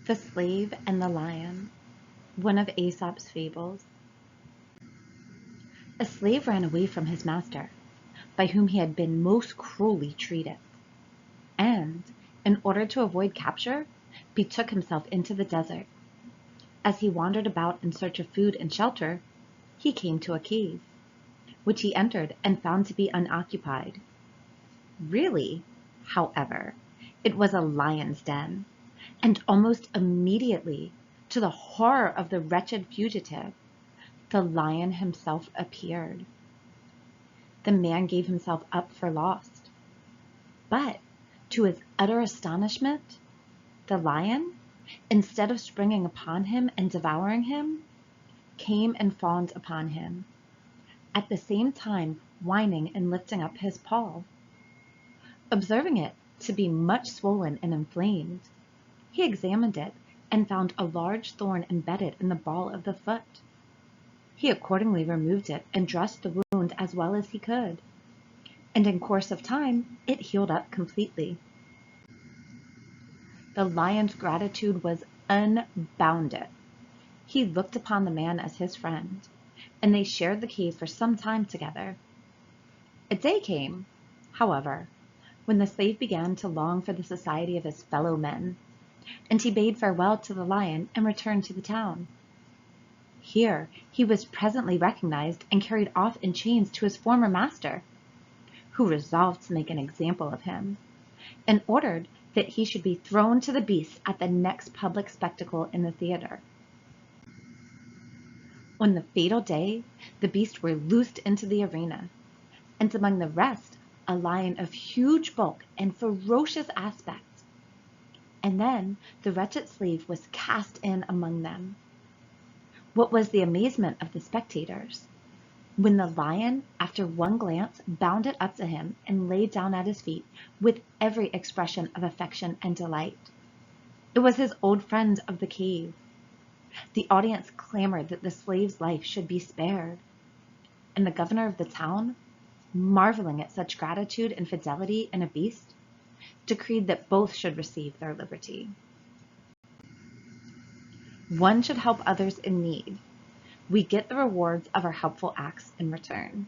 The Slave and the Lion, one of Aesop's fables. A slave ran away from his master, by whom he had been most cruelly treated, and, in order to avoid capture, betook himself into the desert. As he wandered about in search of food and shelter, he came to a cave, which he entered and found to be unoccupied. Really, however, it was a lion's den, and almost immediately, to the horror of the wretched fugitive, the lion himself appeared. The man gave himself up for lost, but, to his utter astonishment, the lion, instead of springing upon him and devouring him, came and fawned upon him, at the same time whining and lifting up his paw. Observing it to be much swollen and inflamed, he examined it and found a large thorn embedded in the ball of the foot. He accordingly removed it and dressed the wound as well as he could, and in course of time it healed up completely. The lion's gratitude was unbounded. He looked upon the man as his friend, and they shared the cave for some time together. A day came, however, when the slave began to long for the society of his fellow men, and he bade farewell to the lion and returned to the town. Here he was presently recognized and carried off in chains to his former master, who resolved to make an example of him, and ordered that he should be thrown to the beasts at the next public spectacle in the theater. On the fatal day, the beasts were loosed into the arena, and among the rest a lion of huge bulk and ferocious aspect. And then the wretched slave was cast in among them. What was the amazement of the spectators, when the lion, after one glance, bounded up to him and lay down at his feet with every expression of affection and delight. It was his old friend of the cave. The audience clamored that the slave's life should be spared, and the governor of the town, marveling at such gratitude and fidelity in a beast, decreed that both should receive their liberty. One should help others in need. We get the rewards of our helpful acts in return.